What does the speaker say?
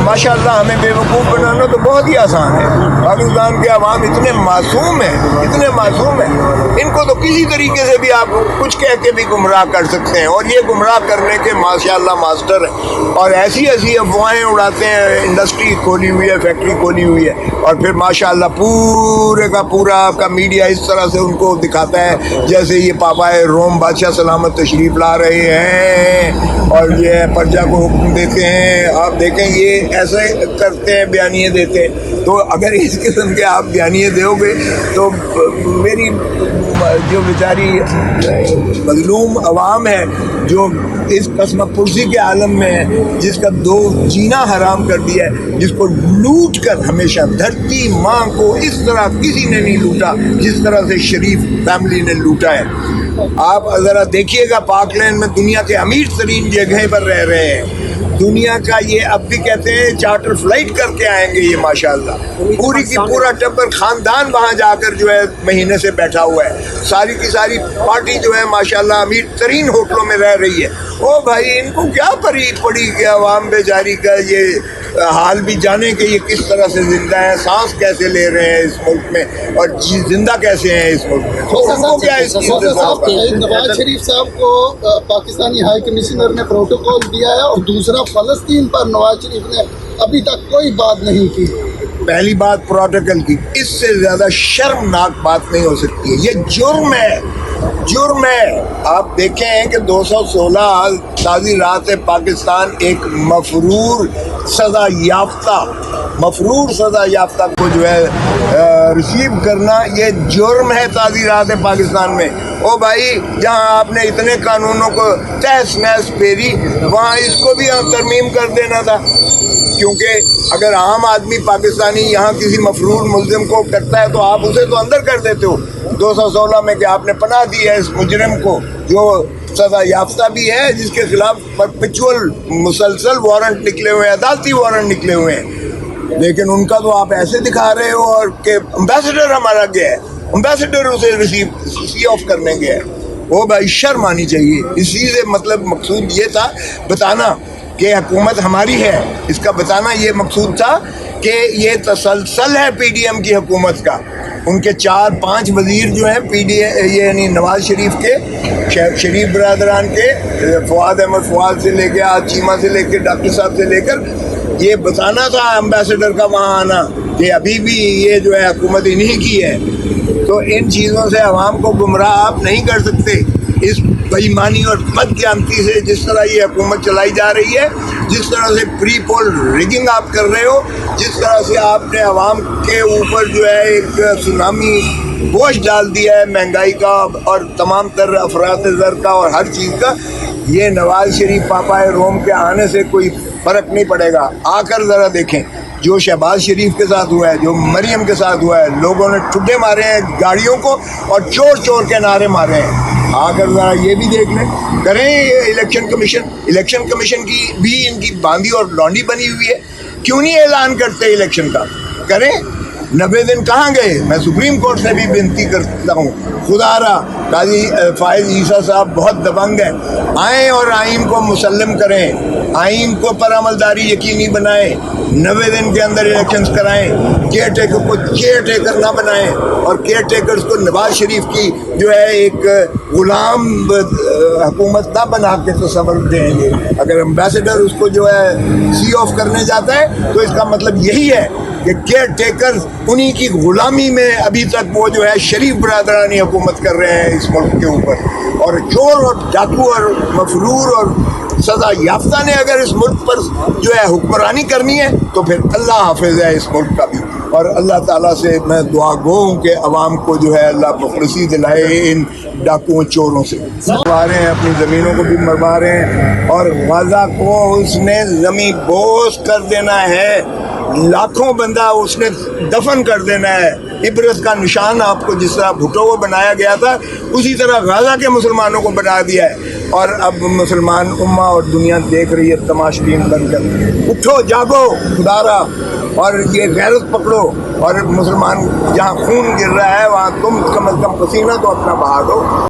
माशाअल्लाह हमें बेवकूफ़ बनाना तो बहुत ही आसान है। पाकिस्तान के अवाम इतने मासूम हैं, इतने मासूम हैं, इनको तो किसी तरीके से भी आप कुछ कह के भी गुमराह कर सकते हैं, और ये गुमराह करने के माशाअल्लाह मास्टर हैं। और ऐसी ऐसी अफवाहें उड़ाते हैं, इंडस्ट्री खोली हुई है, फैक्ट्री खोली हुई है, और फिर माशाअल्लाह पूरे का पूरा आपका मीडिया इस तरह से उनको दिखाता है जैसे ये पापाए रोम बादशाह सलामत तशरीफ़ ला रहे हैं और ये प्रजा को हुक्म देते हैं। आप देखें ये ऐसे करते हैं, बयानिए देते हैं। तो अगर इस किस्म के आप बयानिए दोगे तो मेरी जो बेचारी मजलूम अवाम है, जो इस कसम पुरसी के आलम में है, जिसका दो जीना हराम कर दिया है, जिसको लूट कर हमेशा धरती माँ को इस तरह किसी ने नहीं लूटा जिस तरह से शरीफ फैमिली ने लूटा है। आप ज़रा देखिएगा, पाकलैंड में दुनिया के अमीर तरीन जगह पर रह रहे हैं। दुनिया का ये अब भी कहते हैं चार्टर फ्लाइट करके आएंगे ये माशाअल्लाह, पूरी की पूरा टब्बर खानदान वहाँ जाकर जो है महीने से बैठा हुआ है। सारी की सारी पार्टी जो है माशाअल्लाह अमीर तरीन होटलों में रह रही है। ओ भाई, इनको क्या पड़ी कि अवाम बेचारी का ये हाल भी जाने कि ये किस तरह से जिंदा है, सांस कैसे ले रहे हैं इस मुल्क में, और जिंदा कैसे हैं इस मुल्क में। तो उनको क्या नवाज शरीफ साहब को पाकिस्तानी हाई कमिश्नर ने प्रोटोकॉल दिया है, और दूसरा फलस्तीन पर नवाज शरीफ ने अभी तक कोई बात नहीं की। पहली बात प्रोटोकॉल की, इससे ज़्यादा शर्मनाक बात नहीं हो सकती है। ये जुर्म है, जुर्म है। आप देखें कि 216 ताज़ी रात पाकिस्तान एक मफरूर सज़ा याफ्ता को जो है रिसीव करना, ये जुर्म है ताज़ी रात पाकिस्तान में। ओ भाई, जहाँ आपने इतने कानूनों को तहस नहस फेरी, वहाँ इसको भी तरमीम कर देना था। क्योंकि अगर आम आदमी पाकिस्तानी यहाँ किसी मफरूर मुल्ज़िम को करता है तो आप उसे तो अंदर कर देते हो 216 में, कि आपने पनाह दी है इस मुजरिम को जो सज़ा याफ्ता भी है, जिसके खिलाफ परपेचुअल मुसलसल वारंट निकले हुए हैं, अदालती वारंट निकले हुए हैं। लेकिन उनका तो आप ऐसे दिखा रहे हो और कि एम्बेसडर हमारा गया है, एम्बेसडर उसे सी ऑफ करने गया है। वो भाई शर्म आनी चाहिए। इसी से मतलब मकसूद ये था बताना कि हुकूमत हमारी है, इसका बताना ये मकसूद था कि ये तसलसल है PDM की हुकूमत का। उनके 4-5 वज़ीर जो हैं ये यानी नवाज शरीफ के, शरीफ बरदरान के, फवाद अहमद फवाद से लेके आज चीमा से लेके डॉक्टर साहब से लेकर, ये बताना था एम्बेसडर का वहाँ आना कि अभी भी ये जो है हुकूमत इन्हीं की है। तो इन चीज़ों से अवाम को गुमराह आप नहीं कर सकते। इस बेईमानी और बदकिस्मती से जिस तरह ये हुकूमत चलाई जा रही है, जिस तरह से प्री पोल रिगिंग आप कर रहे हो, जिस तरह से आपने अवाम के ऊपर जो है एक सुनामी बोझ डाल दिया है महंगाई का और तमाम तर अफरात ज़र का और हर चीज़ का, ये नवाज शरीफ पापाए रोम के आने से कोई फ़र्क नहीं पड़ेगा। आकर ज़रा देखें जो शहबाज शरीफ के साथ हुआ है, जो मरियम के साथ हुआ है, लोगों ने ठुड्डे मारे हैं गाड़ियों को और चोर चोर के नारे मारे हैं। आकर ज़रा ये भी देख लें, करें इलेक्शन कमीशन की भी इनकी बांदी और लौंडी बनी हुई है। क्यों नहीं ऐलान करते इलेक्शन का? करें। 90 दिन कहाँ गए? मैं सुप्रीम कोर्ट से भी विनती करता हूँ, खुदारा काजी फायज़ ईसा साहब बहुत दबंग हैं, आएँ और आइन को मुसल्लम करें, आइन को पर अमलदारी यकीनी बनाएं, 90 दिन के अंदर इलेक्शंस कराएं, केयर टेकर को केयर टेकर ना बनाएं, और केयर टेकर्स को नवाज शरीफ की जो है एक गुलाम हुकूमत ना बना के तस्वर देंगे। अगर एम्बेसडर उसको जो है सी ऑफ करने जाता है तो इसका मतलब यही है कि केयर टेकर उन्हीं की गुलामी में अभी तक वो जो है शरीफ बरदरानी हुकूमत कर रहे हैं इस मुल्क के ऊपर। और चोर और डाकू और मफरूर और सज़ा याफ्ता ने अगर इस मुल्क पर जो है हुक्मरानी करनी है तो फिर अल्लाह हाफिज़ है इस मुल्क का भी। और अल्लाह ताला से मैं दुआ गो हूँ कि अवाम को जो है अल्लाह मुखलसी दिलाए इन डाकुओं चोरों से। मरवा रहे हैं, अपनी ज़मीनों को भी मरवा रहे हैं, और गाज़ा को उसने ज़मीन बोझ कर देना है, लाखों बंदा उसने दफन कर देना है। इबरत का निशान आपको जिस तरह भुट्टो को बनाया गया था उसी तरह गाज़ा के मुसलमानों को बना दिया है। और अब मुसलमान उम्मा और दुनिया देख रही है तमाशबीन बनकर। उठो जागो खुदारा और ये गैरत पकड़ो, और मुसलमान जहाँ खून गिर रहा है वहाँ तुम कम अज़ कम पसीना तो अपना बहा दो।